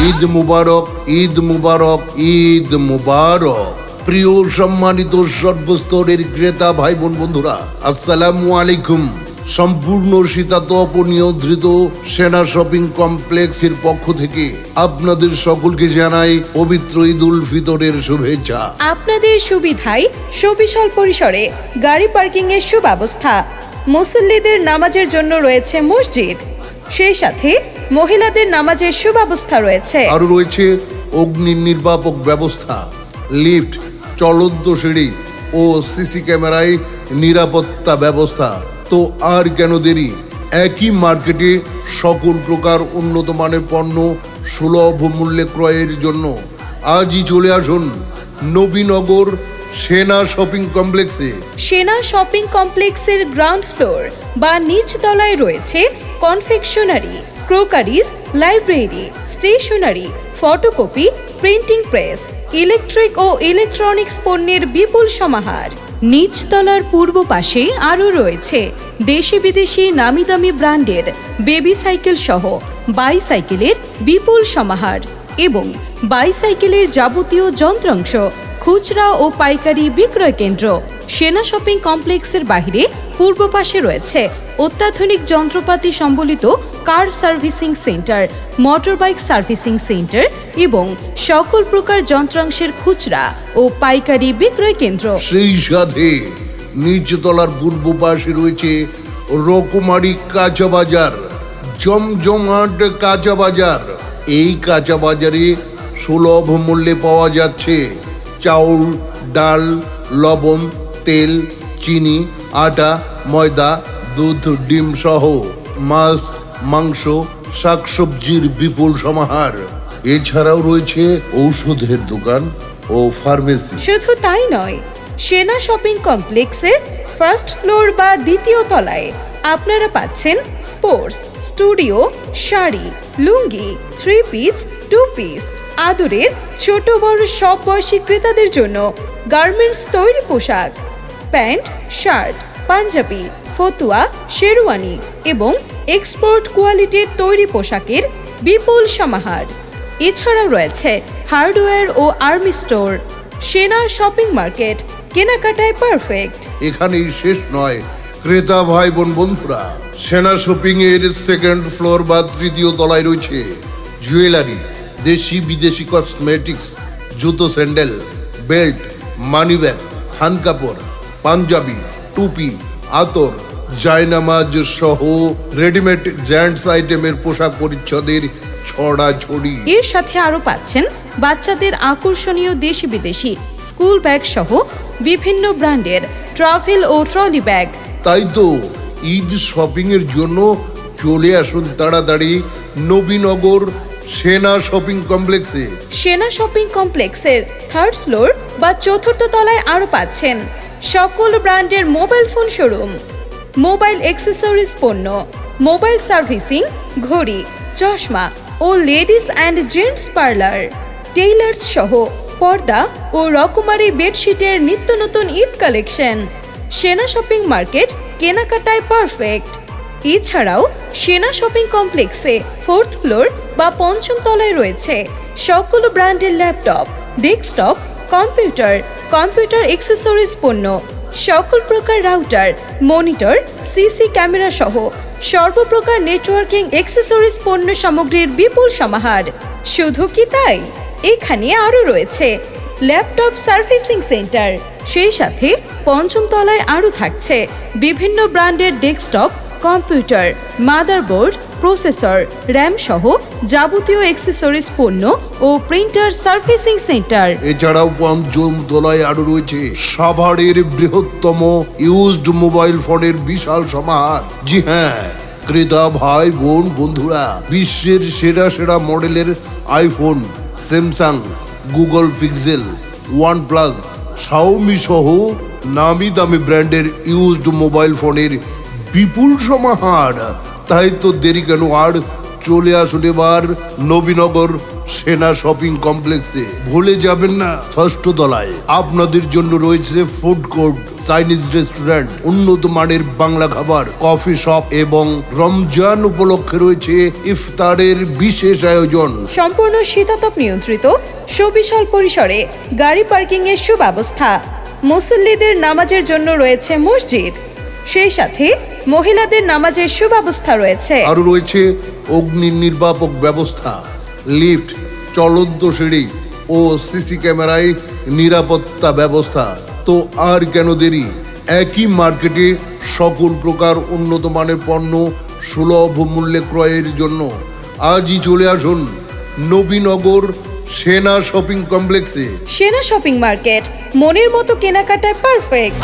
ঈদ মুবারক, ঈদ মুবারক, ঈদ মুবারক। প্রিয় সম্মানিত সর্বস্তরের ক্রেতা ভাই বোন বন্ধুরা, আসসালামু আলাইকুম। সম্পূর্ণ শীতাতপ নিয়ন্ত্রিত সেনা শপিং কমপ্লেক্সের পক্ষ থেকে আপনাদের সকলকে জানাই পবিত্র ঈদ উল ফিতরের শুভেচ্ছা। আপনাদের সুবিধায় সুবিশাল পরিসরে গাড়ি পার্কিং এর সুব্যবস্থা, মুসল্লিদের নামাজের জন্য রয়েছে মসজিদ, সেই সাথে মহিলাদের নামাজের সুব্যবস্থা রয়েছে। আরও রয়েছে অগ্নি নির্বাপক ব্যবস্থা, লিফট, চলন্ত সিঁড়ি ও সিসি ক্যামেরায় নিরাপত্তা ব্যবস্থা। তো আর কেন দেরি, একই মার্কেটে সকল প্রকার উন্নত মানের পণ্য সুলভ মূল্যে ক্রয়ের জন্য আজই চলে আসুন নবীনগর সেনা শপিং কমপ্লেক্সে। সেনা শপিং কমপ্লেক্সের গ্রাউন্ড ফ্লোর বা নিচ তলায় রয়েছে confectionery, crockeries, library, stationery, photocopy, printing press, electric ও ইলেকট্রনিক্স পণ্যের বিপুল সমাহার। নিচতলার পূর্ব পাশে আরও রয়েছে দেশি বিদেশি নামি দামি ব্র্যান্ডের বেবি সাইকেল সহ বাইসাইকেলের বিপুল সমাহার এবং বাইসাইকেলের যাবতীয় যন্ত্রাংশ খুচরা ও পাইকারি বিক্রয় কেন্দ্র। সেনা শপিং কমপ্লেক্সের বাইরে পূর্ব পাশে রয়েছে অত্যাধুনিক যন্ত্রপাতি সম্বলিত car servicing centre, motorbike servicing centre এবং সকল প্রকার যন্ত্রাংশের খুচরা ও পাইকারি বিক্রয় কেন্দ্র। সেই সাথে নিচতলার পূর্ব পাশে রয়েছে রকমারি কাঁচা বাজার, জমজমাট কাঁচা বাজার। এই কাঁচা বাজারে সুলভ মূল্যে পাওয়া যাচ্ছে চাউল, ডাল, লবণ, তেল, চিনি, আটা, ময়দা, দুধ, ডিম সহ মাছ, মাংস, শাকসবজির বিপুল সমাহার। এছাড়াও রয়েছে ঔষধের দোকান ও ফার্মেসি। শুধু তাই নয়, সেনা শপিং কমপ্লেক্সের ফার্স্ট ফ্লোর বা দ্বিতীয় তলায় আপনারা পাচ্ছেন স্পোর্টস, স্টুডিও, শাড়ি, লুঙ্গি, থ্রি পিস, টু পিস, আদরের ছোট বড় সব বয়সী ক্রেতাদের জন্য গার্মেন্টস তৈরি পোশাক, প্যান্ট, শার্ট, পাঞ্জাবি, ফতুয়া, শেরওয়ানি এবং এক্সপোর্ট কোয়ালিটির তৈরি পোশাকের বিপুল সমাহার। এছাড়াও রয়েছে হার্ডওয়্যার ও আর্মি স্টোর। সেনা শপিং মার্কেট, কেনাকাটায় পারফেক্ট। এখানেই শেষ নয় ক্রেতা ভাই বোন বন্ধুরা, সেনা শপিং এর সেকেন্ড ফ্লোর বা তৃতীয় তলায় রয়েছে জুয়েলারি, দেশি বিদেশি কসমেটিক্স, জুতো, স্যান্ডেল, বেল্ট, মানি ব্যাগ, থান কাপড়, পাঞ্জাবি, টুপি, আতর, জায়নামাজ সহ রেডিমেড জেন্টস আইটেমের পোশাক পরিচ্ছদের ছড়াছড়ি। এর সাথে আরো পাচ্ছেন বাচ্চাদের আকর্ষণীয় দেশি বিদেশি স্কুল ব্যাগ সহ বিভিন্ন ব্র্যান্ডের ট্রাভেল ও ট্রলি ব্যাগ। তাই তো ঈদ শপিং এর জন্য চলে আসুন তাড়াতাড়ি নবীনগর সেনা শপিং কমপ্লেক্সে। সেনা শপিং কমপ্লেক্সের থার্ড ফ্লোর বা চতুর্থ তলায় আরো পাচ্ছেন সকল ব্র্যান্ডের mobile phone showroom, mobile accessories পণ্য, মোবাইল সার্ভিসিং, ঘড়ি, চশমা ও ladies and gents parlour, tailors সহ পর্দা ও রকমারি বেডশিটের নিত্য নতুন Eid collection. Sena shopping market, কেনাকাটায় পারফেক্ট। এছাড়াও সেনা শপিং কমপ্লেক্সে ফোর্থ ফ্লোর বা পঞ্চম তলায় রয়েছে সকল ব্র্যান্ডের laptop, desktop, computer, computer accessories পণ্য, সকল প্রকার রাউটার, মনিটর, সিসি ক্যামেরা সহ সর্বপ্রকার নেটওয়ার্কিং অ্যাক্সেসরিজ পণ্য সামগ্রীর বিপুল সমাহার। শুধু কি তাই, এখানে আরও রয়েছে ল্যাপটপ সার্ভিসিং সেন্টার। সেই সাথে পঞ্চম তলায় আরও থাকছে বিভিন্ন ব্র্যান্ডের desktop, computer, motherboard, processor, RAM সহ যাবতীয় অ্যাক্সেসরিজ পণ্য ও প্রিন্টার সার্ভিসিং সেন্টার। এছাড়াও পঞ্চম তলায় আরো রয়েছে সাভারের বৃহত্তম ইউজড মোবাইল ফোনের বিশাল সমাহার। জি হ্যাঁ ক্রেতা ভাই বোন বন্ধুরা, বিশ্বের সেরা সেরা মডেলের iPhone, Samsung, Google pixel, OnePlus, Xiaomi সহ নামি দামি ব্র্যান্ডের ইউজড মোবাইল ফোনের বিপুল সমাহার। তাই তো দেরি কেন আর, চলে আসুন এবার নবীনগর সেনা শপিং কমপ্লেক্সে। ভুলে যাবেন না, ষষ্ঠ তলায় আপনাদের জন্য রয়েছে ফুড কোর্ট, চাইনিজ রেস্টুরেন্ট, উন্নত মানের বাংলা খাবার, কফি শপ এবং রমজান উপলক্ষে রয়েছে ইফতারের বিশেষ আয়োজন। সম্পূর্ণ শীতাতপ নিয়ন্ত্রিত সুবিশাল পরিসরে গাড়ি পার্কিং এর সুব্যবস্থা। মুসল্লিদের নামাজের জন্য রয়েছে মসজিদ, সেই সাথে মহিলাদের নামাজের সুব্যবস্থা রয়েছে। আরও রয়েছে অগ্নি নির্বাপক ব্যবস্থা, লিফট, চলন্ত সিঁড়ি ও সিসি ক্যামেরায় নিরাপত্তা ব্যবস্থা। তো আর কেন দেরি, একই মার্কেটে সকল প্রকার উন্নত মানের পণ্য সুলভ মূল্যে ক্রয়ের জন্য আজই চলে আসুন নবীনগর সেনা শপিং কমপ্লেক্সে। সেনা শপিং মার্কেট, মনের মতো কেনাকাটায় পারফেক্ট।